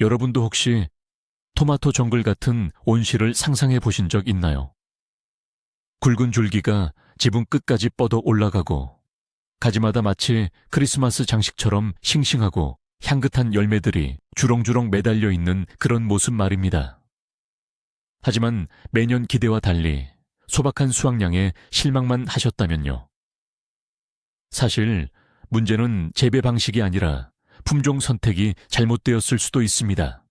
여러분도 혹시 토마토 정글 같은 온실을 상상해 보신 적 있나요? 굵은 줄기가 지붕 끝까지 뻗어 올라가고 가지마다 마치 크리스마스 장식처럼 싱싱하고 향긋한 열매들이 주렁주렁 매달려 있는 그런 모습 말입니다. 하지만 매년 기대와 달리 소박한 수확량에 실망만 하셨다면요. 사실 문제는 재배 방식이 아니라 품종 선택이 잘못되었을 수도 있습니다.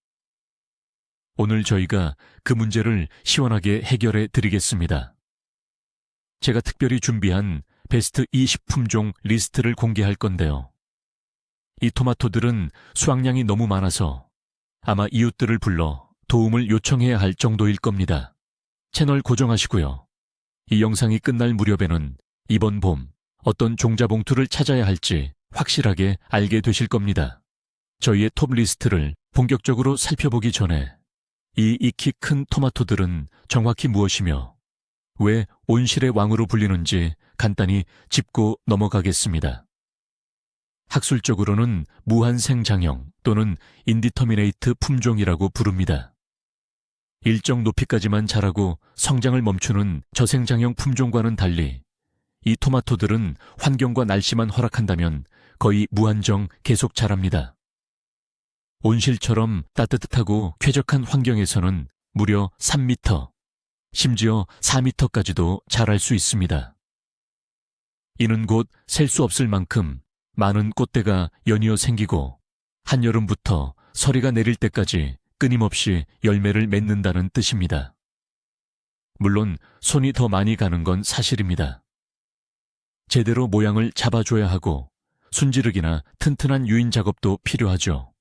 오늘 저희가 그 문제를 시원하게 해결해 드리겠습니다. 제가 특별히 준비한 베스트 20 품종 리스트를 공개할 건데요. 이 토마토들은 수확량이 너무 많아서 아마 이웃들을 불러 도움을 요청해야 할 정도일 겁니다. 채널 고정하시고요. 이 영상이 끝날 무렵에는 이번 봄 어떤 종자 봉투를 찾아야 할지 확실하게 알게 되실 겁니다. 저희의 톱 리스트를 본격적으로 살펴보기 전에 이 익히 큰 토마토들은 정확히 무엇이며 왜 온실의 왕으로 불리는지 간단히 짚고 넘어가겠습니다. 학술적으로는 무한생장형 또는 인디터미네이트 품종이라고 부릅니다. 일정 높이까지만 자라고 성장을 멈추는 저생장형 품종과는 달리 이 토마토들은 환경과 날씨만 허락한다면 거의 무한정 계속 자랍니다. 온실처럼 따뜻하고 쾌적한 환경에서는 무려 3m, 심지어 4m까지도 자랄 수 있습니다. 이는 곧 셀 수 없을 만큼 많은 꽃대가 연이어 생기고 한여름부터 서리가 내릴 때까지 끊임없이 열매를 맺는다는 뜻입니다. 물론 손이 더 많이 가는 건 사실입니다. 제대로 모양을 잡아줘야 하고 순지르기나 튼튼한 유인 작업도 필요하죠.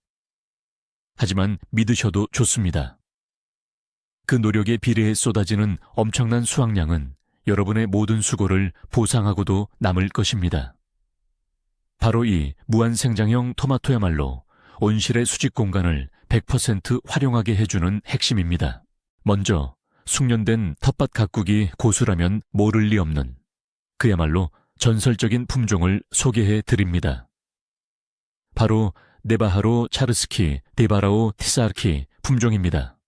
하지만 믿으셔도 좋습니다. 그 노력에 비례해 쏟아지는 엄청난 수확량은 여러분의 모든 수고를 보상하고도 남을 것입니다. 바로 이 무한생장형 토마토야말로 온실의 수직 공간을 100% 활용하게 해주는 핵심입니다. 먼저 숙련된 텃밭 가꾸기 고수라면 모를 리 없는 그야말로 전설적인 품종을 소개해 드립니다. 바로 네바하로 차르스키 데바라오 티사르키 품종입니다.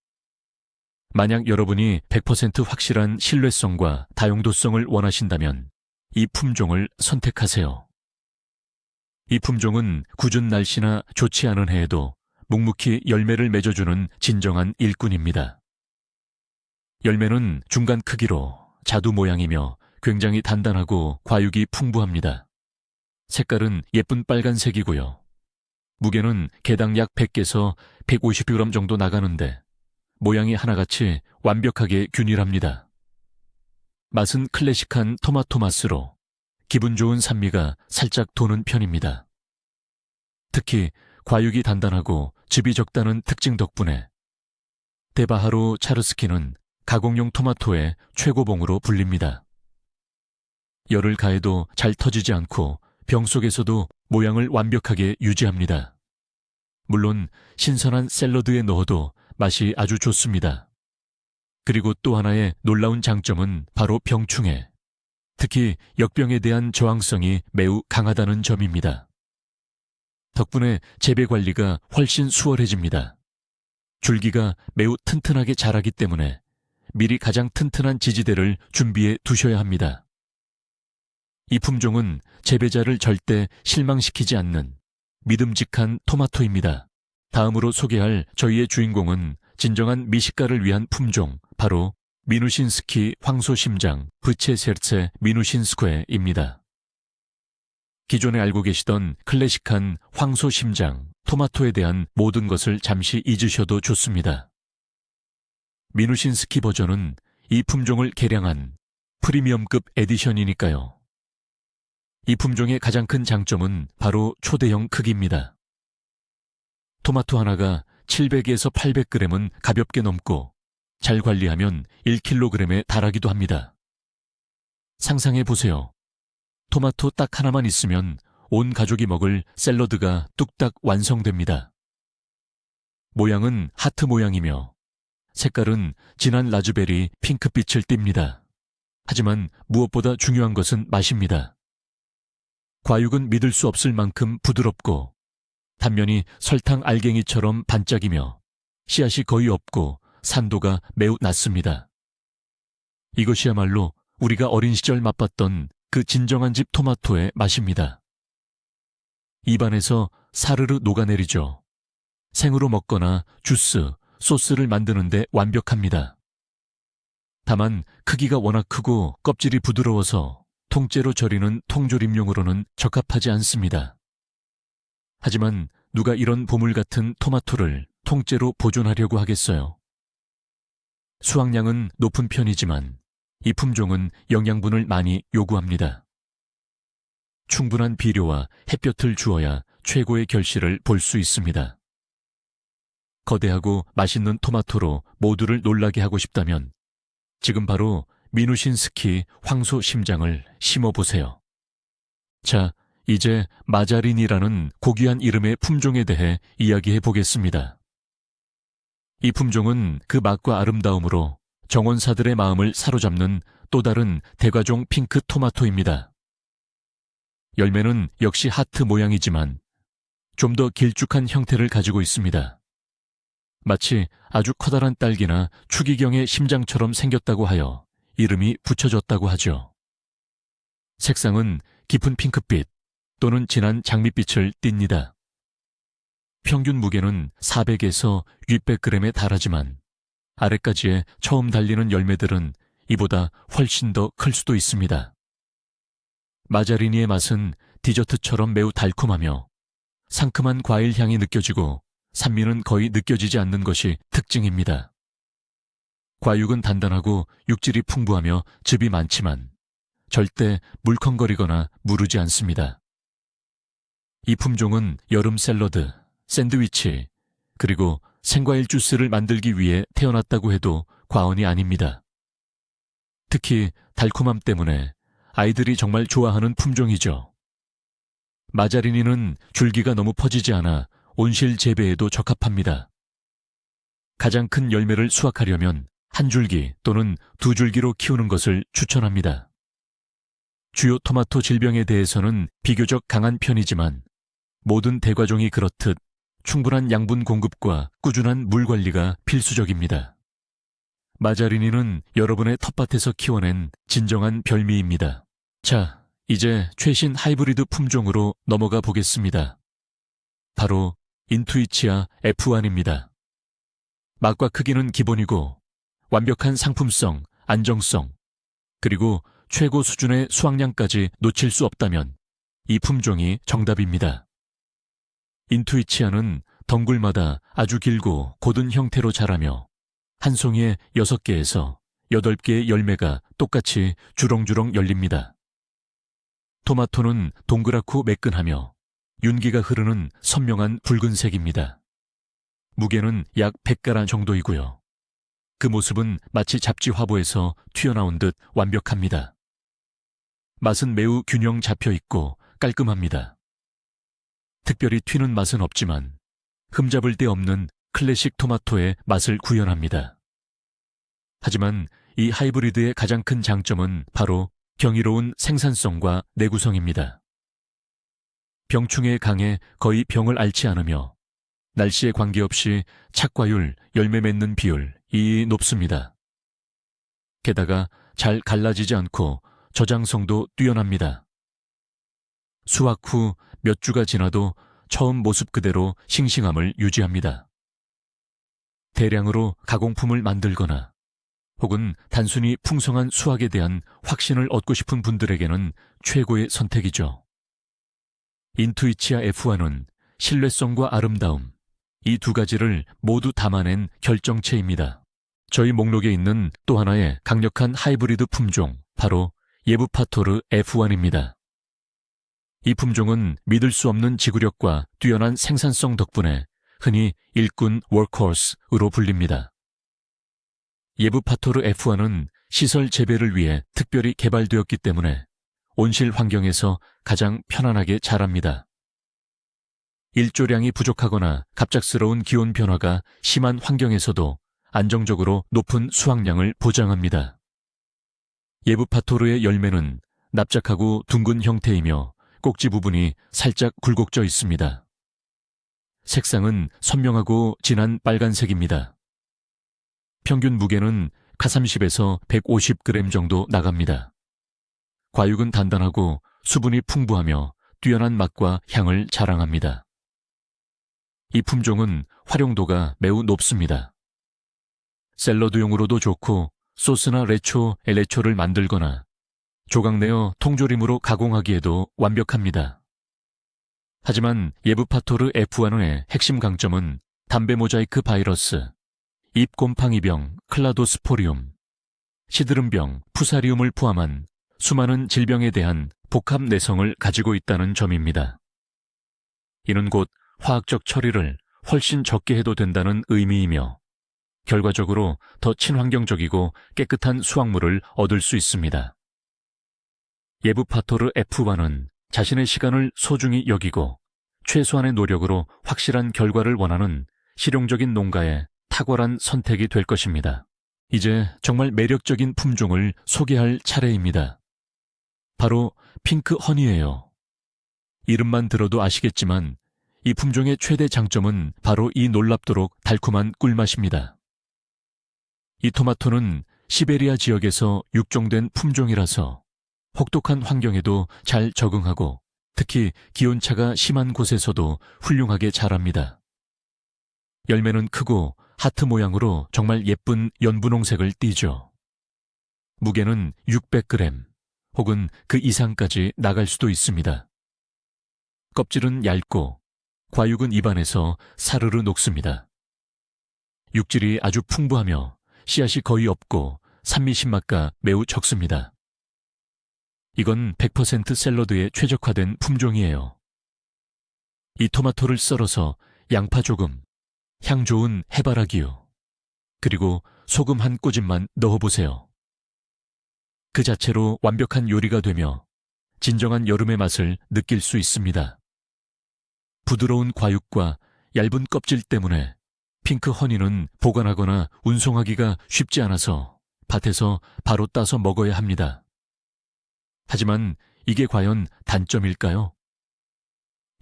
만약 여러분이 100% 확실한 신뢰성과 다용도성을 원하신다면 이 품종을 선택하세요. 이 품종은 궂은 날씨나 좋지 않은 해에도 묵묵히 열매를 맺어주는 진정한 일꾼입니다. 열매는 중간 크기로 자두 모양이며 굉장히 단단하고 과육이 풍부합니다. 색깔은 예쁜 빨간색이고요. 무게는 개당 약 100에서 150g 정도 나가는데 모양이 하나같이 완벽하게 균일합니다. 맛은 클래식한 토마토 맛으로 기분 좋은 산미가 살짝 도는 편입니다. 특히 과육이 단단하고 즙이 적다는 특징 덕분에 데바하로 차르스키는 가공용 토마토의 최고봉으로 불립니다. 열을 가해도 잘 터지지 않고 병 속에서도 모양을 완벽하게 유지합니다. 물론 신선한 샐러드에 넣어도 맛이 아주 좋습니다. 그리고 또 하나의 놀라운 장점은 바로 병충해, 특히 역병에 대한 저항성이 매우 강하다는 점입니다. 덕분에 재배 관리가 훨씬 수월해집니다. 줄기가 매우 튼튼하게 자라기 때문에 미리 가장 튼튼한 지지대를 준비해 두셔야 합니다. 이 품종은 재배자를 절대 실망시키지 않는 믿음직한 토마토입니다. 다음으로 소개할 저희의 주인공은 진정한 미식가를 위한 품종, 바로 미누신스키 황소심장 브체세르체 미누신스퀘입니다. 기존에 알고 계시던 클래식한 황소심장 토마토에 대한 모든 것을 잠시 잊으셔도 좋습니다. 미누신스키 버전은 이 품종을 개량한 프리미엄급 에디션이니까요. 이 품종의 가장 큰 장점은 바로 초대형 크기입니다. 토마토 하나가 700에서 800g은 가볍게 넘고 잘 관리하면 1kg에 달하기도 합니다. 상상해 보세요. 토마토 딱 하나만 있으면 온 가족이 먹을 샐러드가 뚝딱 완성됩니다. 모양은 하트 모양이며 색깔은 진한 라즈베리 핑크빛을 띱니다. 하지만 무엇보다 중요한 것은 맛입니다. 과육은 믿을 수 없을 만큼 부드럽고 단면이 설탕 알갱이처럼 반짝이며 씨앗이 거의 없고 산도가 매우 낮습니다. 이것이야말로 우리가 어린 시절 맛봤던 그 진정한 집 토마토의 맛입니다. 입안에서 사르르 녹아내리죠. 생으로 먹거나 주스, 소스를 만드는데 완벽합니다. 다만 크기가 워낙 크고 껍질이 부드러워서 통째로 절이는 통조림용으로는 적합하지 않습니다. 하지만 누가 이런 보물 같은 토마토를 통째로 보존하려고 하겠어요. 수확량은 높은 편이지만 이 품종은 영양분을 많이 요구합니다. 충분한 비료와 햇볕을 주어야 최고의 결실을 볼 수 있습니다. 거대하고 맛있는 토마토로 모두를 놀라게 하고 싶다면 지금 바로 미누신스키 황소 심장을 심어보세요. 자, 이제 마자린이라는 고귀한 이름의 품종에 대해 이야기해 보겠습니다. 이 품종은 그 맛과 아름다움으로 정원사들의 마음을 사로잡는 또 다른 대과종 핑크 토마토입니다. 열매는 역시 하트 모양이지만 좀 더 길쭉한 형태를 가지고 있습니다. 마치 아주 커다란 딸기나 추기경의 심장처럼 생겼다고 하여 이름이 붙여졌다고 하죠. 색상은 깊은 핑크빛 또는 진한 장밋빛을 띱니다. 평균 무게는 400에서 600g에 달하지만 아래까지의 처음 달리는 열매들은 이보다 훨씬 더 클 수도 있습니다. 마자리니의 맛은 디저트처럼 매우 달콤하며 상큼한 과일 향이 느껴지고 산미는 거의 느껴지지 않는 것이 특징입니다. 과육은 단단하고 육질이 풍부하며 즙이 많지만 절대 물컹거리거나 무르지 않습니다. 이 품종은 여름 샐러드, 샌드위치, 그리고 생과일 주스를 만들기 위해 태어났다고 해도 과언이 아닙니다. 특히 달콤함 때문에 아이들이 정말 좋아하는 품종이죠. 마자리니는 줄기가 너무 퍼지지 않아 온실 재배에도 적합합니다. 가장 큰 열매를 수확하려면 한 줄기 또는 두 줄기로 키우는 것을 추천합니다. 주요 토마토 질병에 대해서는 비교적 강한 편이지만 모든 대과종이 그렇듯 충분한 양분 공급과 꾸준한 물 관리가 필수적입니다. 마자리니는 여러분의 텃밭에서 키워낸 진정한 별미입니다. 자, 이제 최신 하이브리드 품종으로 넘어가 보겠습니다. 바로 인투이치아 F1입니다. 맛과 크기는 기본이고 완벽한 상품성, 안정성, 그리고 최고 수준의 수확량까지 놓칠 수 없다면 이 품종이 정답입니다. 인투이치아는 덩굴마다 아주 길고 곧은 형태로 자라며 한 송이에 6개에서 8개의 열매가 똑같이 주렁주렁 열립니다. 토마토는 동그랗고 매끈하며 윤기가 흐르는 선명한 붉은색입니다. 무게는 약 100g 정도이고요. 그 모습은 마치 잡지 화보에서 튀어나온 듯 완벽합니다. 맛은 매우 균형 잡혀 있고 깔끔합니다. 특별히 튀는 맛은 없지만 흠잡을 데 없는 클래식 토마토의 맛을 구현합니다. 하지만 이 하이브리드의 가장 큰 장점은 바로 경이로운 생산성과 내구성입니다. 병충해에 강해 거의 병을 앓지 않으며 날씨에 관계없이 착과율, 열매 맺는 비율이 높습니다. 게다가 잘 갈라지지 않고 저장성도 뛰어납니다. 수확 후 몇 주가 지나도 처음 모습 그대로 싱싱함을 유지합니다. 대량으로 가공품을 만들거나 혹은 단순히 풍성한 수확에 대한 확신을 얻고 싶은 분들에게는 최고의 선택이죠. 인투이치아 F1은 신뢰성과 아름다움, 이 두 가지를 모두 담아낸 결정체입니다. 저희 목록에 있는 또 하나의 강력한 하이브리드 품종, 바로 예브파토르 F1입니다. 이 품종은 믿을 수 없는 지구력과 뛰어난 생산성 덕분에 흔히 일꾼 워크호스로 불립니다. 예브파토르 F1은 시설 재배를 위해 특별히 개발되었기 때문에 온실 환경에서 가장 편안하게 자랍니다. 일조량이 부족하거나 갑작스러운 기온 변화가 심한 환경에서도 안정적으로 높은 수확량을 보장합니다. 예브파토르의 열매는 납작하고 둥근 형태이며 꼭지 부분이 살짝 굴곡져 있습니다. 색상은 선명하고 진한 빨간색입니다. 평균 무게는 30에서 150g 정도 나갑니다. 과육은 단단하고 수분이 풍부하며 뛰어난 맛과 향을 자랑합니다. 이 품종은 활용도가 매우 높습니다. 샐러드용으로도 좋고 소스나 레초, 엘레초를 만들거나 조각내어 통조림으로 가공하기에도 완벽합니다. 하지만 예브파토르 F1의 핵심 강점은 담배 모자이크 바이러스, 잎곰팡이병, 클라도스포리움, 시드름병, 푸사리움을 포함한 수많은 질병에 대한 복합 내성을 가지고 있다는 점입니다. 이는 곧 화학적 처리를 훨씬 적게 해도 된다는 의미이며 결과적으로 더 친환경적이고 깨끗한 수확물을 얻을 수 있습니다. 예브파토르 F1은 자신의 시간을 소중히 여기고 최소한의 노력으로 확실한 결과를 원하는 실용적인 농가의 탁월한 선택이 될 것입니다. 이제 정말 매력적인 품종을 소개할 차례입니다. 바로 핑크 허니예요. 이름만 들어도 아시겠지만 이 품종의 최대 장점은 바로 이 놀랍도록 달콤한 꿀맛입니다. 이 토마토는 시베리아 지역에서 육종된 품종이라서 혹독한 환경에도 잘 적응하고 특히 기온차가 심한 곳에서도 훌륭하게 자랍니다. 열매는 크고 하트 모양으로 정말 예쁜 연분홍색을 띠죠. 무게는 600g 혹은 그 이상까지 나갈 수도 있습니다. 껍질은 얇고 과육은 입안에서 사르르 녹습니다. 육질이 아주 풍부하며 씨앗이 거의 없고 산미 신맛가 매우 적습니다. 이건 100% 샐러드에 최적화된 품종이에요. 이 토마토를 썰어서 양파 조금, 향 좋은 해바라기유, 그리고 소금 한 꼬집만 넣어보세요. 그 자체로 완벽한 요리가 되며 진정한 여름의 맛을 느낄 수 있습니다. 부드러운 과육과 얇은 껍질 때문에 핑크 허니는 보관하거나 운송하기가 쉽지 않아서 밭에서 바로 따서 먹어야 합니다. 하지만 이게 과연 단점일까요?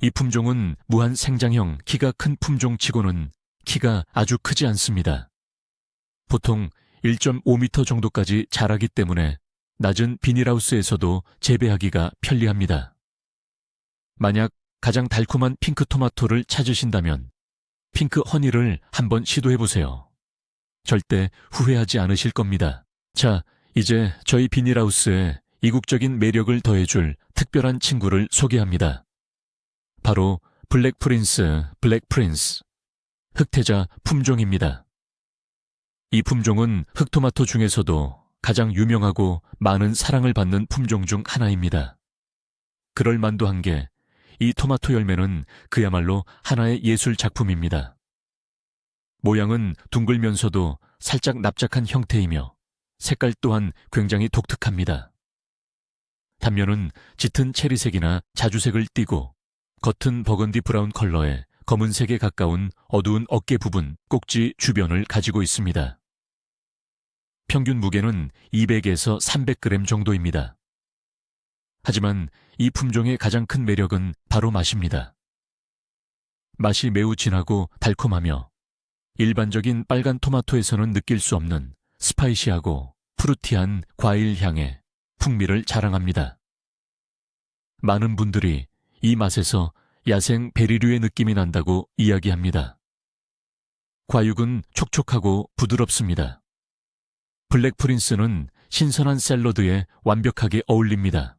이 품종은 무한 생장형 키가 큰 품종치고는 키가 아주 크지 않습니다. 보통 1.5m 정도까지 자라기 때문에 낮은 비닐하우스에서도 재배하기가 편리합니다. 만약 가장 달콤한 핑크 토마토를 찾으신다면 핑크 허니를 한번 시도해보세요. 절대 후회하지 않으실 겁니다. 자, 이제 저희 비닐하우스에 이국적인 매력을 더해줄 특별한 친구를 소개합니다. 바로 블랙 프린스, 흑태자 품종입니다. 이 품종은 흑토마토 중에서도 가장 유명하고 많은 사랑을 받는 품종 중 하나입니다. 그럴 만도 한 게 이 토마토 열매는 그야말로 하나의 예술 작품입니다. 모양은 둥글면서도 살짝 납작한 형태이며 색깔 또한 굉장히 독특합니다. 단면은 짙은 체리색이나 자주색을 띠고 겉은 버건디 브라운 컬러에 검은색에 가까운 어두운 어깨 부분, 꼭지 주변을 가지고 있습니다. 평균 무게는 200에서 300g 정도입니다. 하지만 이 품종의 가장 큰 매력은 바로 맛입니다. 맛이 매우 진하고 달콤하며 일반적인 빨간 토마토에서는 느낄 수 없는 스파이시하고 프루티한 과일 향에 풍미를 자랑합니다. 많은 분들이 이 맛에서 야생 베리류의 느낌이 난다고 이야기합니다. 과육은 촉촉하고 부드럽습니다. 블랙 프린스는 신선한 샐러드에 완벽하게 어울립니다.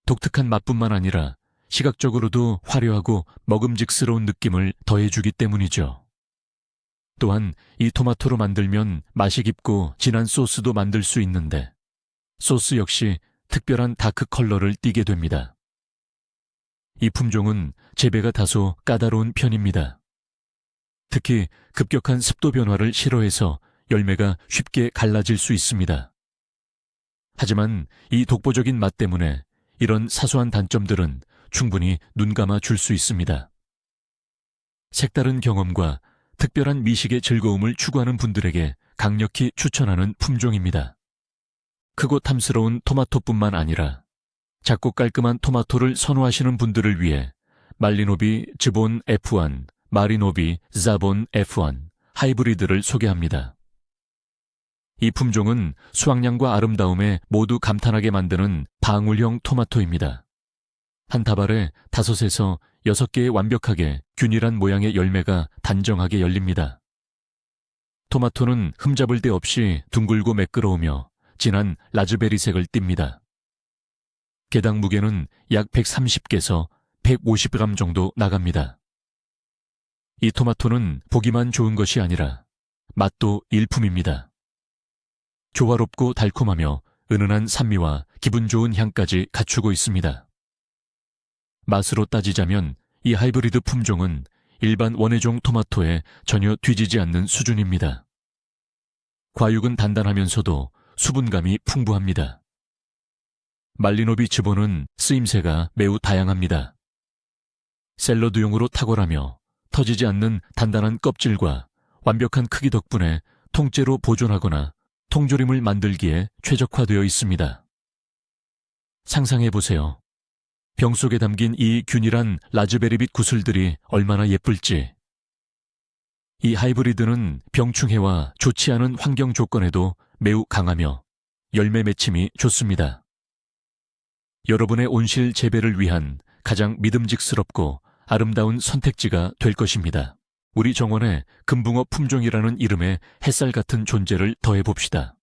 독특한 맛뿐만 아니라 시각적으로도 화려하고 먹음직스러운 느낌을 더해주기 때문이죠. 또한 이 토마토로 만들면 맛이 깊고 진한 소스도 만들 수 있는데 소스 역시 특별한 다크 컬러를 띠게 됩니다. 이 품종은 재배가 다소 까다로운 편입니다. 특히 급격한 습도 변화를 싫어해서 열매가 쉽게 갈라질 수 있습니다. 하지만 이 독보적인 맛 때문에 이런 사소한 단점들은 충분히 눈감아 줄 수 있습니다. 색다른 경험과 특별한 미식의 즐거움을 추구하는 분들에게 강력히 추천하는 품종입니다. 크고 탐스러운 토마토뿐만 아니라 작고 깔끔한 토마토를 선호하시는 분들을 위해 말리노비 즈본 F1, 마리노비 자본 F1 하이브리드를 소개합니다. 이 품종은 수확량과 아름다움에 모두 감탄하게 만드는 방울형 토마토입니다. 한 다발에 5에서 6개의 완벽하게 균일한 모양의 열매가 단정하게 열립니다. 토마토는 흠잡을 데 없이 둥글고 매끄러우며 진한 라즈베리색을 띱니다. 개당 무게는 약 130개에서 150g 정도 나갑니다. 이 토마토는 보기만 좋은 것이 아니라 맛도 일품입니다. 조화롭고 달콤하며 은은한 산미와 기분 좋은 향까지 갖추고 있습니다. 맛으로 따지자면 이 하이브리드 품종은 일반 원예종 토마토에 전혀 뒤지지 않는 수준입니다. 과육은 단단하면서도 수분감이 풍부합니다. 말리노비 즈본은 쓰임새가 매우 다양합니다. 샐러드용으로 탁월하며 터지지 않는 단단한 껍질과 완벽한 크기 덕분에 통째로 보존하거나 통조림을 만들기에 최적화되어 있습니다. 상상해보세요. 병 속에 담긴 이 균일한 라즈베리빛 구슬들이 얼마나 예쁠지. 이 하이브리드는 병충해와 좋지 않은 환경 조건에도 매우 강하며 열매 맺힘이 좋습니다. 여러분의 온실 재배를 위한 가장 믿음직스럽고 아름다운 선택지가 될 것입니다. 우리 정원에 금붕어 품종이라는 이름의 햇살 같은 존재를 더해봅시다.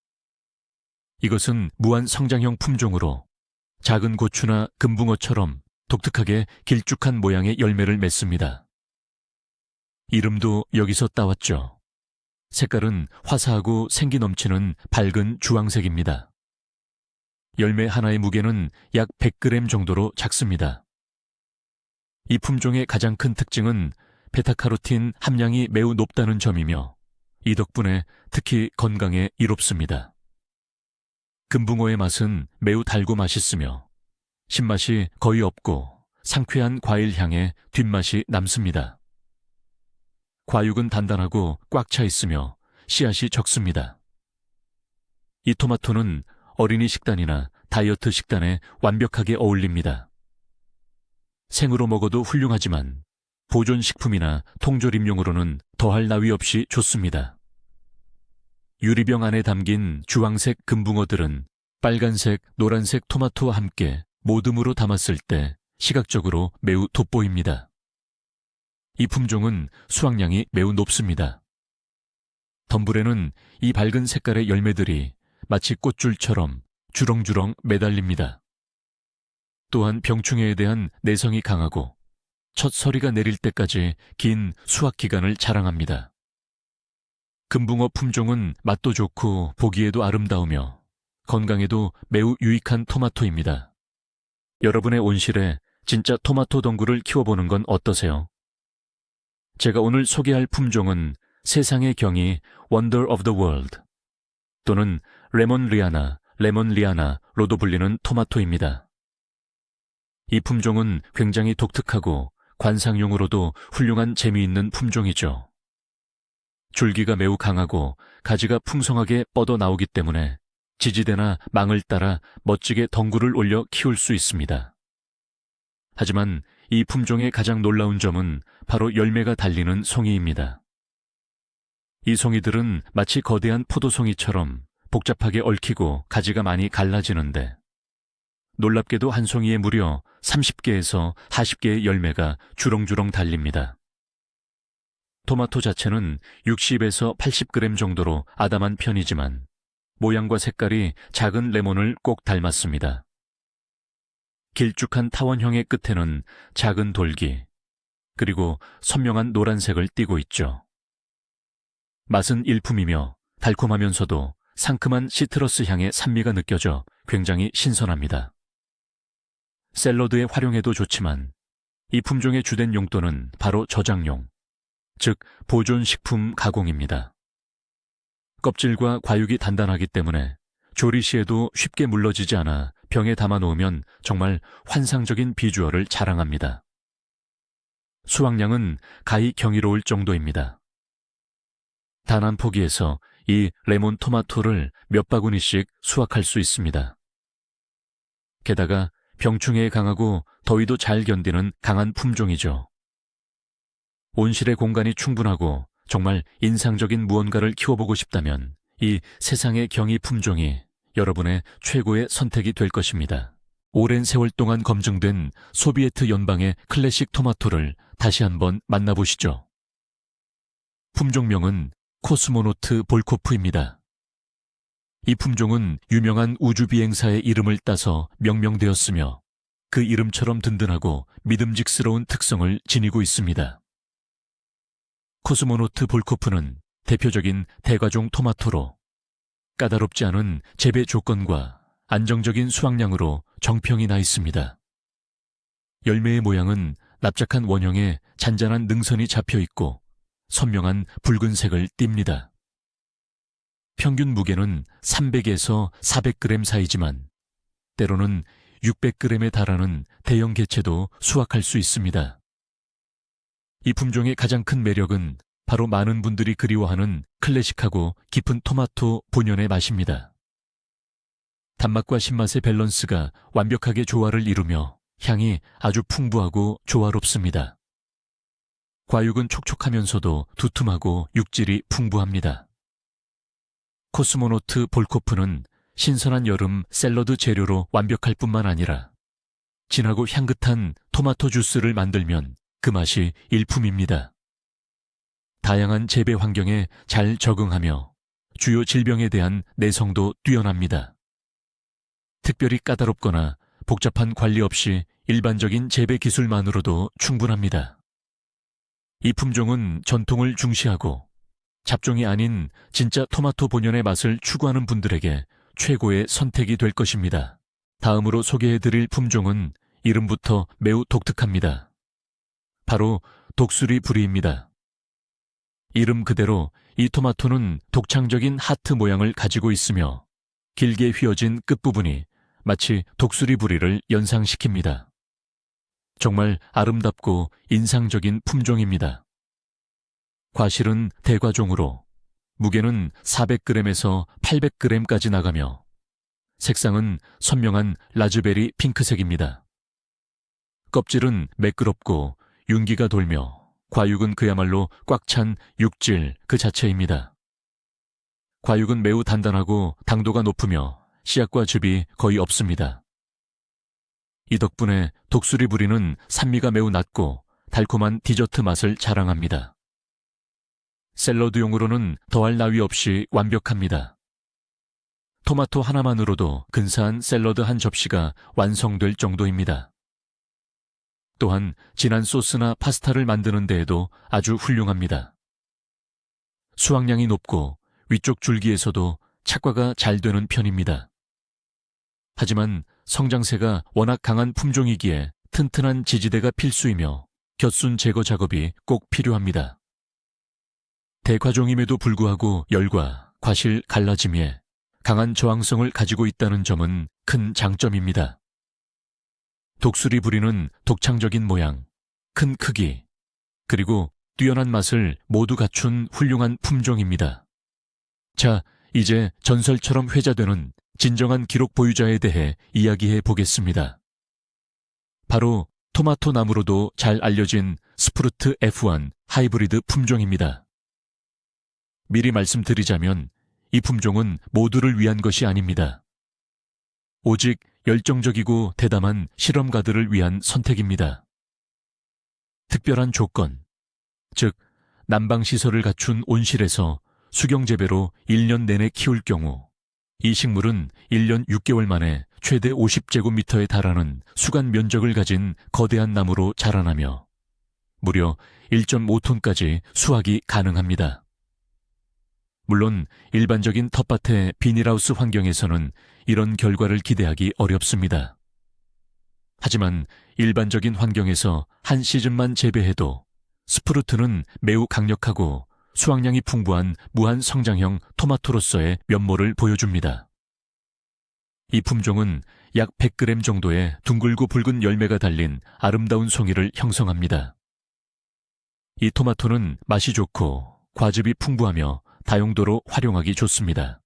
이것은 무한 성장형 품종으로 작은 고추나 금붕어처럼 독특하게 길쭉한 모양의 열매를 맺습니다. 이름도 여기서 따왔죠. 색깔은 화사하고 생기 넘치는 밝은 주황색입니다. 열매 하나의 무게는 약 100g 정도로 작습니다. 이 품종의 가장 큰 특징은 베타카로틴 함량이 매우 높다는 점이며 이 덕분에 특히 건강에 이롭습니다. 금붕어의 맛은 매우 달고 맛있으며 신맛이 거의 없고 상쾌한 과일 향에 뒷맛이 남습니다. 과육은 단단하고 꽉 차 있으며 씨앗이 적습니다. 이 토마토는 어린이 식단이나 다이어트 식단에 완벽하게 어울립니다. 생으로 먹어도 훌륭하지만 보존식품이나 통조림용으로는 더할 나위 없이 좋습니다. 유리병 안에 담긴 주황색 금붕어들은 빨간색, 노란색 토마토와 함께 모듬으로 담았을 때 시각적으로 매우 돋보입니다. 이 품종은 수확량이 매우 높습니다. 덤불에는 이 밝은 색깔의 열매들이 마치 꽃줄처럼 주렁주렁 매달립니다. 또한 병충해에 대한 내성이 강하고 첫 서리가 내릴 때까지 긴 수확 기간을 자랑합니다. 금붕어 품종은 맛도 좋고 보기에도 아름다우며 건강에도 매우 유익한 토마토입니다. 여러분의 온실에 진짜 토마토 덩굴을 키워보는 건 어떠세요? 제가 오늘 소개할 품종은 세상의 경이 Wonder of the World 또는 레몬리아나로도 불리는 토마토입니다. 이 품종은 굉장히 독특하고 관상용으로도 훌륭한 재미있는 품종이죠. 줄기가 매우 강하고 가지가 풍성하게 뻗어 나오기 때문에 지지대나 망을 따라 멋지게 덩굴을 올려 키울 수 있습니다. 하지만 이 품종의 가장 놀라운 점은 바로 열매가 달리는 송이입니다. 이 송이들은 마치 거대한 포도송이처럼 복잡하게 얽히고 가지가 많이 갈라지는데 놀랍게도 한 송이에 무려 30개에서 40개의 열매가 주렁주렁 달립니다. 토마토 자체는 60에서 80g 정도로 아담한 편이지만 모양과 색깔이 작은 레몬을 꼭 닮았습니다. 길쭉한 타원형의 끝에는 작은 돌기, 그리고 선명한 노란색을 띠고 있죠. 맛은 일품이며 달콤하면서도 상큼한 시트러스 향의 산미가 느껴져 굉장히 신선합니다. 샐러드에 활용해도 좋지만 이 품종의 주된 용도는 바로 저장용, 즉 보존식품 가공입니다. 껍질과 과육이 단단하기 때문에 조리 시에도 쉽게 물러지지 않아 병에 담아 놓으면 정말 환상적인 비주얼을 자랑합니다. 수확량은 가히 경이로울 정도입니다. 단 한 포기에서 이 레몬 토마토를 몇 바구니씩 수확할 수 있습니다. 게다가 병충해에 강하고 더위도 잘 견디는 강한 품종이죠. 온실의 공간이 충분하고 정말 인상적인 무언가를 키워보고 싶다면 이 세상의 경이 품종이 여러분의 최고의 선택이 될 것입니다. 오랜 세월 동안 검증된 소비에트 연방의 클래식 토마토를 다시 한번 만나보시죠. 품종명은 코스모노트 볼코프입니다. 이 품종은 유명한 우주비행사의 이름을 따서 명명되었으며 그 이름처럼 든든하고 믿음직스러운 특성을 지니고 있습니다. 코스모노트 볼코프는 대표적인 대과종 토마토로 까다롭지 않은 재배 조건과 안정적인 수확량으로 정평이 나 있습니다. 열매의 모양은 납작한 원형에 잔잔한 능선이 잡혀 있고 선명한 붉은색을 띱니다. 평균 무게는 300에서 400g 사이지만 때로는 600g에 달하는 대형 개체도 수확할 수 있습니다. 이 품종의 가장 큰 매력은 바로 많은 분들이 그리워하는 클래식하고 깊은 토마토 본연의 맛입니다. 단맛과 신맛의 밸런스가 완벽하게 조화를 이루며 향이 아주 풍부하고 조화롭습니다. 과육은 촉촉하면서도 두툼하고 육질이 풍부합니다. 코스모노트 볼코프는 신선한 여름 샐러드 재료로 완벽할 뿐만 아니라 진하고 향긋한 토마토 주스를 만들면 그 맛이 일품입니다. 다양한 재배 환경에 잘 적응하며 주요 질병에 대한 내성도 뛰어납니다. 특별히 까다롭거나 복잡한 관리 없이 일반적인 재배 기술만으로도 충분합니다. 이 품종은 전통을 중시하고 잡종이 아닌 진짜 토마토 본연의 맛을 추구하는 분들에게 최고의 선택이 될 것입니다. 다음으로 소개해드릴 품종은 이름부터 매우 독특합니다. 바로 독수리 부리입니다. 이름 그대로 이 토마토는 독창적인 하트 모양을 가지고 있으며 길게 휘어진 끝부분이 마치 독수리 부리를 연상시킵니다. 정말 아름답고 인상적인 품종입니다. 과실은 대과종으로 무게는 400g에서 800g까지 나가며 색상은 선명한 라즈베리 핑크색입니다. 껍질은 매끄럽고 윤기가 돌며 과육은 그야말로 꽉 찬 육질 그 자체입니다. 과육은 매우 단단하고 당도가 높으며 씨앗과 즙이 거의 없습니다. 이 덕분에 독수리 부리는 산미가 매우 낮고 달콤한 디저트 맛을 자랑합니다. 샐러드용으로는 더할 나위 없이 완벽합니다. 토마토 하나만으로도 근사한 샐러드 한 접시가 완성될 정도입니다. 또한 진한 소스나 파스타를 만드는 데에도 아주 훌륭합니다. 수확량이 높고 위쪽 줄기에서도 착과가 잘 되는 편입니다. 하지만 성장세가 워낙 강한 품종이기에 튼튼한 지지대가 필수이며 곁순 제거 작업이 꼭 필요합니다. 대과종임에도 불구하고 열과 과실 갈라짐에 강한 저항성을 가지고 있다는 점은 큰 장점입니다. 독수리 부리는 독창적인 모양, 큰 크기, 그리고 뛰어난 맛을 모두 갖춘 훌륭한 품종입니다. 자, 이제 전설처럼 회자되는 진정한 기록 보유자에 대해 이야기해 보겠습니다. 바로 토마토 나무로도 잘 알려진 스프루트 F1 하이브리드 품종입니다. 미리 말씀드리자면 이 품종은 모두를 위한 것이 아닙니다. 오직 열정적이고 대담한 실험가들을 위한 선택입니다. 특별한 조건, 즉 난방시설을 갖춘 온실에서 수경재배로 1년 내내 키울 경우 이 식물은 1년 6개월 만에 최대 50제곱미터에 달하는 수간 면적을 가진 거대한 나무로 자라나며 무려 1.5톤까지 수확이 가능합니다. 물론 일반적인 텃밭의 비닐하우스 환경에서는 이런 결과를 기대하기 어렵습니다. 하지만 일반적인 환경에서 한 시즌만 재배해도 스프루트는 매우 강력하고 수확량이 풍부한 무한 성장형 토마토로서의 면모를 보여줍니다. 이 품종은 약 100g 정도의 둥글고 붉은 열매가 달린 아름다운 송이를 형성합니다. 이 토마토는 맛이 좋고 과즙이 풍부하며 다용도로 활용하기 좋습니다.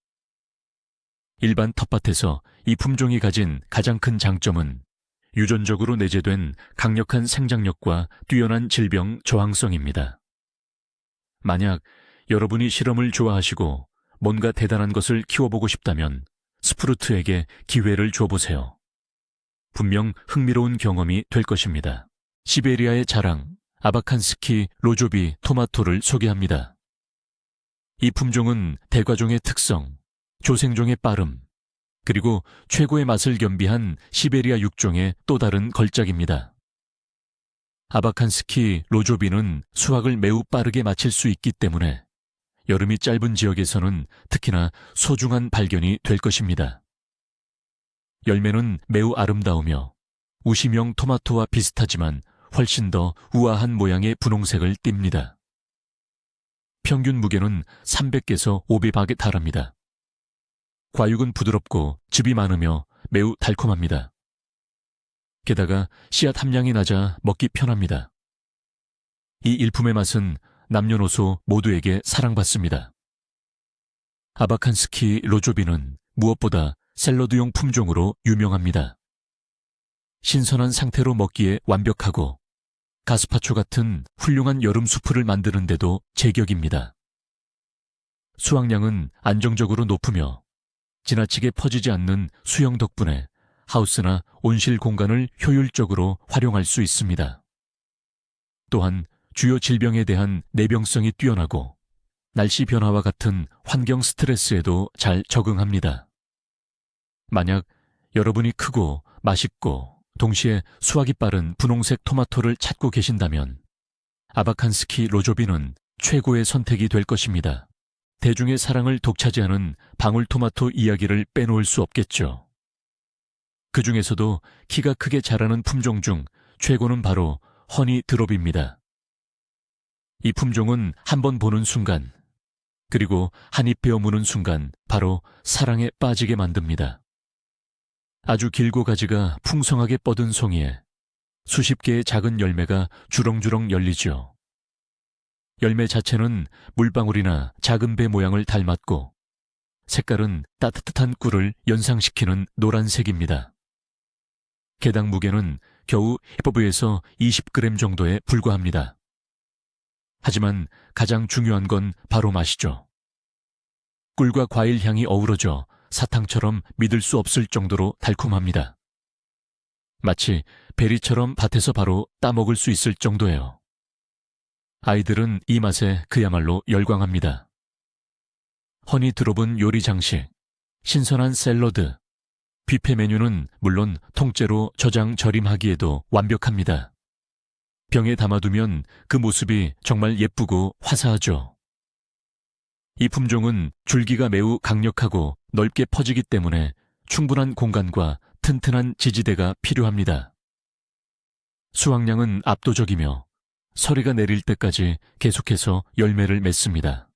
일반 텃밭에서 이 품종이 가진 가장 큰 장점은 유전적으로 내재된 강력한 생장력과 뛰어난 질병 저항성입니다. 만약 여러분이 실험을 좋아하시고 뭔가 대단한 것을 키워보고 싶다면 스프루트에게 기회를 줘보세요. 분명 흥미로운 경험이 될 것입니다. 시베리아의 자랑, 아바칸스키 로조비 토마토를 소개합니다. 이 품종은 대과종의 특성, 조생종의 빠름, 그리고 최고의 맛을 겸비한 시베리아 육종의 또 다른 걸작입니다. 아바칸스키 로조비는 수확을 매우 빠르게 마칠 수 있기 때문에 여름이 짧은 지역에서는 특히나 소중한 발견이 될 것입니다. 열매는 매우 아름다우며 우시명 토마토와 비슷하지만 훨씬 더 우아한 모양의 분홍색을 띱니다. 평균 무게는 300에서 500박에 달합니다. 과육은 부드럽고 즙이 많으며 매우 달콤합니다. 게다가 씨앗 함량이 낮아 먹기 편합니다. 이 일품의 맛은 남녀노소 모두에게 사랑받습니다. 아바칸스키 로조비는 무엇보다 샐러드용 품종으로 유명합니다. 신선한 상태로 먹기에 완벽하고 가스파초 같은 훌륭한 여름 수프를 만드는 데도 제격입니다. 수확량은 안정적으로 높으며 지나치게 퍼지지 않는 수영 덕분에 하우스나 온실 공간을 효율적으로 활용할 수 있습니다. 또한 주요 질병에 대한 내병성이 뛰어나고 날씨 변화와 같은 환경 스트레스에도 잘 적응합니다. 만약 여러분이 크고 맛있고 동시에 수확이 빠른 분홍색 토마토를 찾고 계신다면 아바칸스키 로조비는 최고의 선택이 될 것입니다. 대중의 사랑을 독차지하는 방울토마토 이야기를 빼놓을 수 없겠죠. 그 중에서도 키가 크게 자라는 품종 중 최고는 바로 허니 드롭입니다. 이 품종은 한번 보는 순간, 그리고 한 입 베어 무는 순간 바로 사랑에 빠지게 만듭니다. 아주 길고 가지가 풍성하게 뻗은 송이에 수십 개의 작은 열매가 주렁주렁 열리죠. 열매 자체는 물방울이나 작은 배 모양을 닮았고 색깔은 따뜻한 꿀을 연상시키는 노란색입니다. 개당 무게는 겨우 15에서 20g 정도에 불과합니다. 하지만 가장 중요한 건 바로 맛이죠. 꿀과 과일 향이 어우러져 사탕처럼 믿을 수 없을 정도로 달콤합니다. 마치 베리처럼 밭에서 바로 따먹을 수 있을 정도예요. 아이들은 이 맛에 그야말로 열광합니다. 허니 드롭은 요리 장식, 신선한 샐러드, 뷔페 메뉴는 물론 통째로 저장 절임하기에도 완벽합니다. 병에 담아두면 그 모습이 정말 예쁘고 화사하죠. 이 품종은 줄기가 매우 강력하고 넓게 퍼지기 때문에 충분한 공간과 튼튼한 지지대가 필요합니다. 수확량은 압도적이며 서리가 내릴 때까지 계속해서 열매를 맺습니다.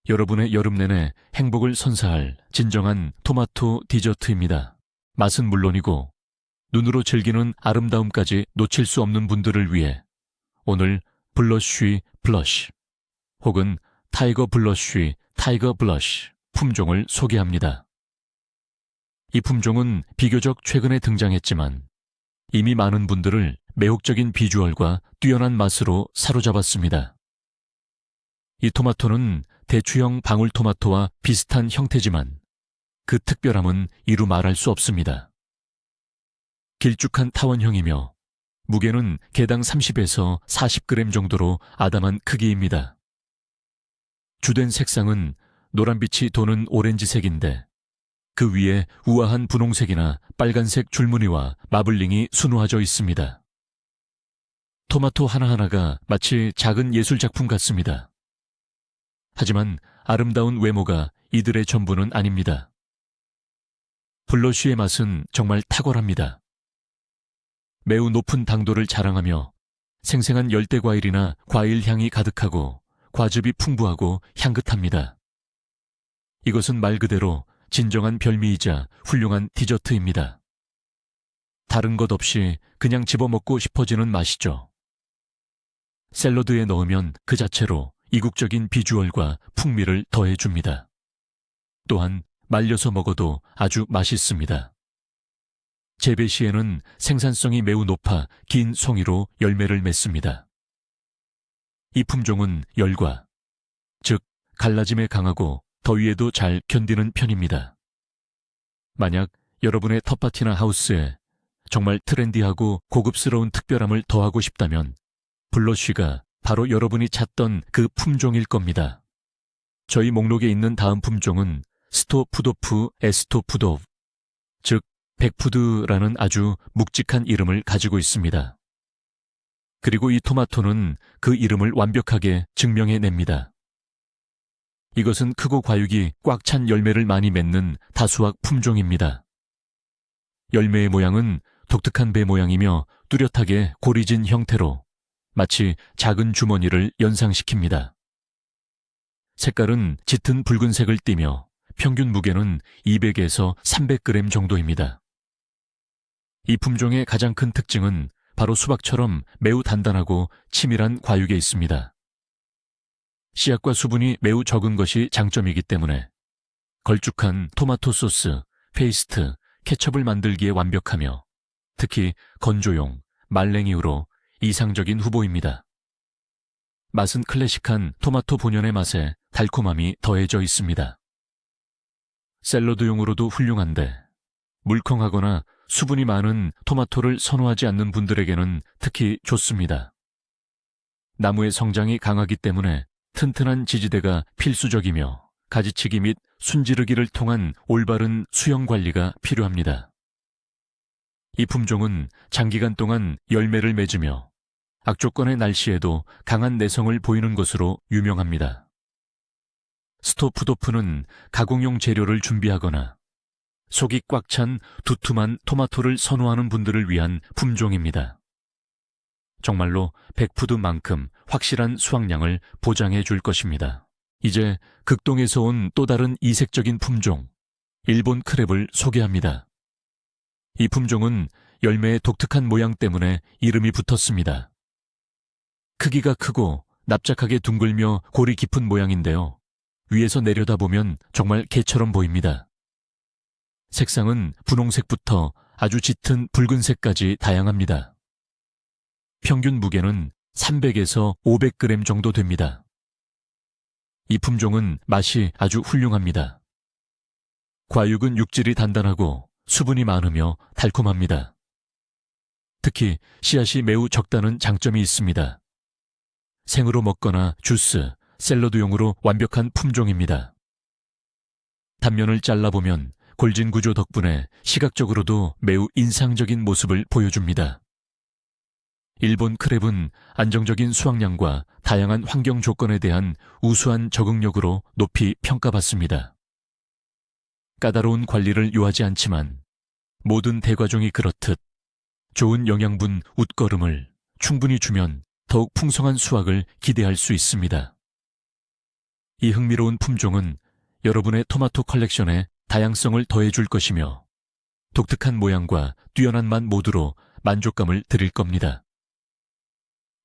여러분의 여름 내내 행복을 선사할 진정한 토마토 디저트입니다. 맛은 물론이고 눈으로 즐기는 아름다움까지 놓칠 수 없는 분들을 위해 오늘 블러쉬 블러쉬 혹은 타이거 블러쉬 타이거 블러쉬 품종을 소개합니다. 이 품종은 비교적 최근에 등장했지만 이미 많은 분들을 매혹적인 비주얼과 뛰어난 맛으로 사로잡았습니다. 이 토마토는 대추형 방울토마토와 비슷한 형태지만 그 특별함은 이루 말할 수 없습니다. 길쭉한 타원형이며 무게는 개당 30에서 40g 정도로 아담한 크기입니다. 주된 색상은 노란빛이 도는 오렌지색인데 그 위에 우아한 분홍색이나 빨간색 줄무늬와 마블링이 수놓아져 있습니다. 토마토 하나하나가 마치 작은 예술작품 같습니다. 하지만 아름다운 외모가 이들의 전부는 아닙니다. 블러쉬의 맛은 정말 탁월합니다. 매우 높은 당도를 자랑하며 생생한 열대과일이나 과일 향이 가득하고 과즙이 풍부하고 향긋합니다. 이것은 말 그대로 진정한 별미이자 훌륭한 디저트입니다. 다른 것 없이 그냥 집어먹고 싶어지는 맛이죠. 샐러드에 넣으면 그 자체로 이국적인 비주얼과 풍미를 더해줍니다. 또한 말려서 먹어도 아주 맛있습니다. 재배 시에는 생산성이 매우 높아 긴 송이로 열매를 맺습니다. 이 품종은 열과, 즉 갈라짐에 강하고 더위에도 잘 견디는 편입니다. 만약 여러분의 텃밭이나 하우스에 정말 트렌디하고 고급스러운 특별함을 더하고 싶다면 블러쉬가 바로 여러분이 찾던 그 품종일 겁니다. 저희 목록에 있는 다음 품종은 스토푸도프 에스토푸도브, 즉 백푸드라는 아주 묵직한 이름을 가지고 있습니다. 그리고 이 토마토는 그 이름을 완벽하게 증명해냅니다. 이것은 크고 과육이 꽉 찬 열매를 많이 맺는 다수학 품종입니다. 열매의 모양은 독특한 배 모양이며 뚜렷하게 고리진 형태로 마치 작은 주머니를 연상시킵니다. 색깔은 짙은 붉은색을 띠며 평균 무게는 200에서 300g 정도입니다. 이 품종의 가장 큰 특징은 바로 수박처럼 매우 단단하고 치밀한 과육에 있습니다. 씨앗과 수분이 매우 적은 것이 장점이기 때문에 걸쭉한 토마토 소스, 페이스트, 케첩을 만들기에 완벽하며 특히 건조용, 말랭이유로 이상적인 후보입니다. 맛은 클래식한 토마토 본연의 맛에 달콤함이 더해져 있습니다. 샐러드용으로도 훌륭한데 물컹하거나 수분이 많은 토마토를 선호하지 않는 분들에게는 특히 좋습니다. 나무의 성장이 강하기 때문에 튼튼한 지지대가 필수적이며 가지치기 및 순지르기를 통한 올바른 수영 관리가 필요합니다. 이 품종은 장기간 동안 열매를 맺으며 악조건의 날씨에도 강한 내성을 보이는 것으로 유명합니다. 스토푸도프는 가공용 재료를 준비하거나 속이 꽉 찬 두툼한 토마토를 선호하는 분들을 위한 품종입니다. 정말로 백푸드만큼 확실한 수확량을 보장해 줄 것입니다. 이제 극동에서 온 또 다른 이색적인 품종, 일본 크랩을 소개합니다. 이 품종은 열매의 독특한 모양 때문에 이름이 붙었습니다. 크기가 크고 납작하게 둥글며 골이 깊은 모양인데요. 위에서 내려다보면 정말 개처럼 보입니다. 색상은 분홍색부터 아주 짙은 붉은색까지 다양합니다. 평균 무게는 300에서 500g 정도 됩니다. 이 품종은 맛이 아주 훌륭합니다. 과육은 육질이 단단하고 수분이 많으며 달콤합니다. 특히 씨앗이 매우 적다는 장점이 있습니다. 생으로 먹거나 주스, 샐러드용으로 완벽한 품종입니다. 단면을 잘라보면 골진 구조 덕분에 시각적으로도 매우 인상적인 모습을 보여줍니다. 일본 크랩은 안정적인 수확량과 다양한 환경 조건에 대한 우수한 적응력으로 높이 평가받습니다. 까다로운 관리를 요하지 않지만 모든 대과종이 그렇듯 좋은 영양분 웃거름을 충분히 주면 더욱 풍성한 수확을 기대할 수 있습니다. 이 흥미로운 품종은 여러분의 토마토 컬렉션에 다양성을 더해줄 것이며 독특한 모양과 뛰어난 맛 모두로 만족감을 드릴 겁니다.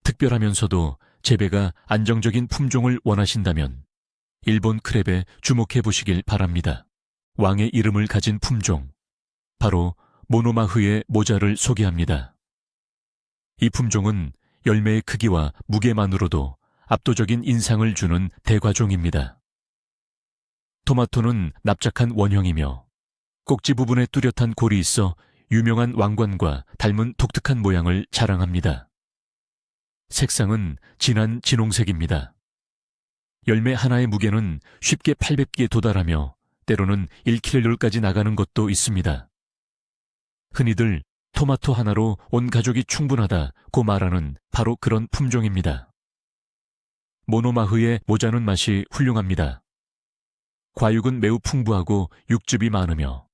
특별하면서도 재배가 안정적인 품종을 원하신다면 일본 크랩에 주목해 보시길 바랍니다. 왕의 이름을 가진 품종, 바로 모노마흐의 모자를 소개합니다. 이 품종은 열매의 크기와 무게만으로도 압도적인 인상을 주는 대과종입니다. 토마토는 납작한 원형이며 꼭지 부분에 뚜렷한 골이 있어 유명한 왕관과 닮은 독특한 모양을 자랑합니다. 색상은 진한 진홍색입니다. 열매 하나의 무게는 쉽게 800개에 도달하며 때로는 1kg까지 나가는 것도 있습니다. 흔히들 토마토 하나로 온 가족이 충분하다고 말하는 바로 그런 품종입니다. 모노마흐의 모자는 맛이 훌륭합니다. 과육은 매우 풍부하고 육즙이 많으며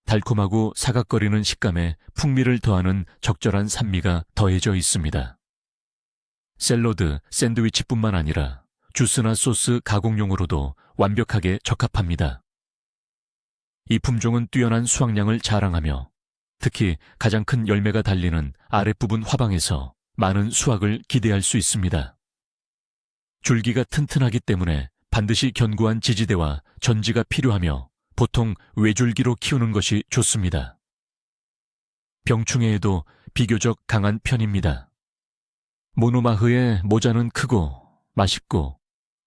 달콤하고 사각거리는 식감에 풍미를 더하는 적절한 산미가 더해져 있습니다. 샐러드, 샌드위치뿐만 아니라 주스나 소스 가공용으로도 완벽하게 적합합니다. 이 품종은 뛰어난 수확량을 자랑하며 특히 가장 큰 열매가 달리는 아랫부분 화방에서 많은 수확을 기대할 수 있습니다. 줄기가 튼튼하기 때문에 반드시 견고한 지지대와 전지가 필요하며 보통 외줄기로 키우는 것이 좋습니다. 병충해에도 비교적 강한 편입니다. 모노마흐의 모자는 크고 맛있고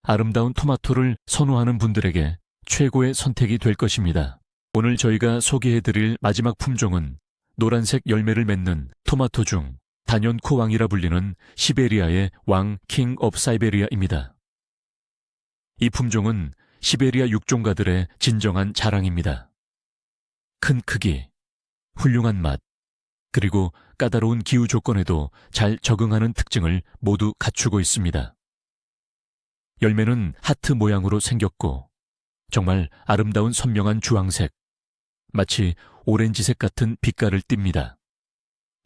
아름다운 토마토를 선호하는 분들에게 최고의 선택이 될 것입니다. 오늘 저희가 소개해드릴 마지막 품종은 노란색 열매를 맺는 토마토 중 단연코 왕이라 불리는 시베리아의 왕 킹 오브 사이베리아입니다. 이 품종은 시베리아 육종가들의 진정한 자랑입니다. 큰 크기, 훌륭한 맛, 그리고 까다로운 기후 조건에도 잘 적응하는 특징을 모두 갖추고 있습니다. 열매는 하트 모양으로 생겼고 정말 아름다운 선명한 주황색, 마치 오렌지색 같은 빛깔을 띱니다.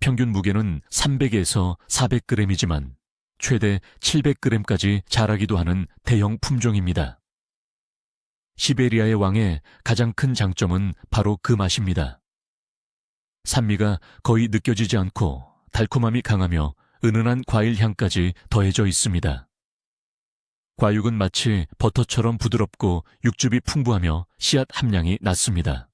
평균 무게는 300에서 400g이지만 최대 700g까지 자라기도 하는 대형 품종입니다. 시베리아의 왕의 가장 큰 장점은 바로 그 맛입니다. 산미가 거의 느껴지지 않고 달콤함이 강하며 은은한 과일 향까지 더해져 있습니다. 과육은 마치 버터처럼 부드럽고 육즙이 풍부하며 씨앗 함량이 낮습니다.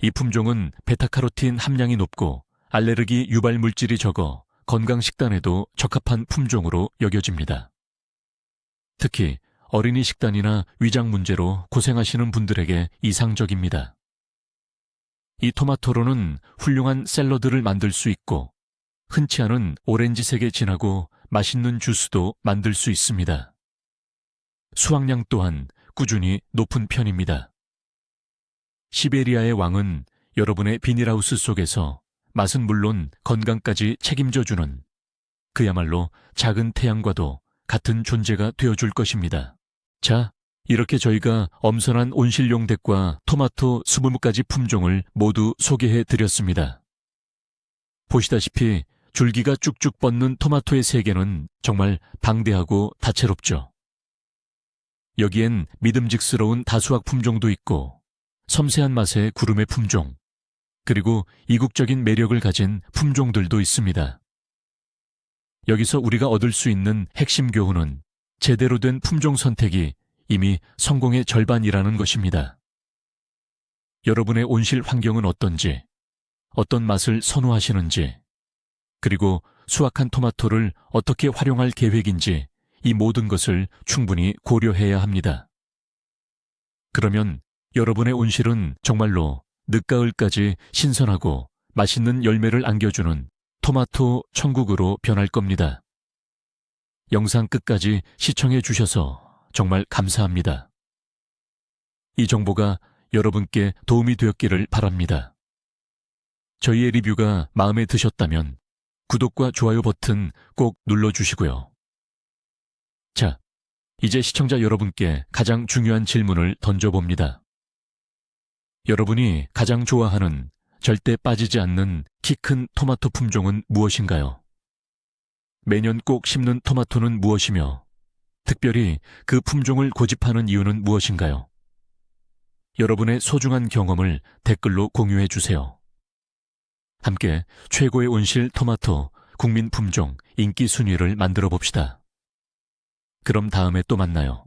이 품종은 베타카로틴 함량이 높고 알레르기 유발 물질이 적어 건강 식단에도 적합한 품종으로 여겨집니다. 특히 어린이 식단이나 위장 문제로 고생하시는 분들에게 이상적입니다. 이 토마토로는 훌륭한 샐러드를 만들 수 있고 흔치 않은 오렌지색의 진하고 맛있는 주스도 만들 수 있습니다. 수확량 또한 꾸준히 높은 편입니다. 시베리아의 왕은 여러분의 비닐하우스 속에서 맛은 물론 건강까지 책임져주는 그야말로 작은 태양과도 같은 존재가 되어줄 것입니다. 자, 이렇게 저희가 엄선한 온실용 덱과 토마토 20가지 품종을 모두 소개해드렸습니다. 보시다시피 줄기가 쭉쭉 뻗는 토마토의 세계는 정말 방대하고 다채롭죠. 여기엔 믿음직스러운 다수학 품종도 있고 섬세한 맛의 구름의 품종, 그리고 이국적인 매력을 가진 품종들도 있습니다. 여기서 우리가 얻을 수 있는 핵심 교훈은 제대로 된 품종 선택이 이미 성공의 절반이라는 것입니다. 여러분의 온실 환경은 어떤지, 어떤 맛을 선호하시는지, 그리고 수확한 토마토를 어떻게 활용할 계획인지 이 모든 것을 충분히 고려해야 합니다. 그러면 여러분의 온실은 정말로 늦가을까지 신선하고 맛있는 열매를 안겨주는 토마토 천국으로 변할 겁니다. 영상 끝까지 시청해 주셔서 정말 감사합니다. 이 정보가 여러분께 도움이 되었기를 바랍니다. 저희의 리뷰가 마음에 드셨다면 구독과 좋아요 버튼 꼭 눌러주시고요. 자, 이제 시청자 여러분께 가장 중요한 질문을 던져봅니다. 여러분이 가장 좋아하는 절대 빠지지 않는 키 큰 토마토 품종은 무엇인가요? 매년 꼭 심는 토마토는 무엇이며 특별히 그 품종을 고집하는 이유는 무엇인가요? 여러분의 소중한 경험을 댓글로 공유해 주세요. 함께 최고의 온실 토마토 국민 품종 인기 순위를 만들어 봅시다. 그럼 다음에 또 만나요.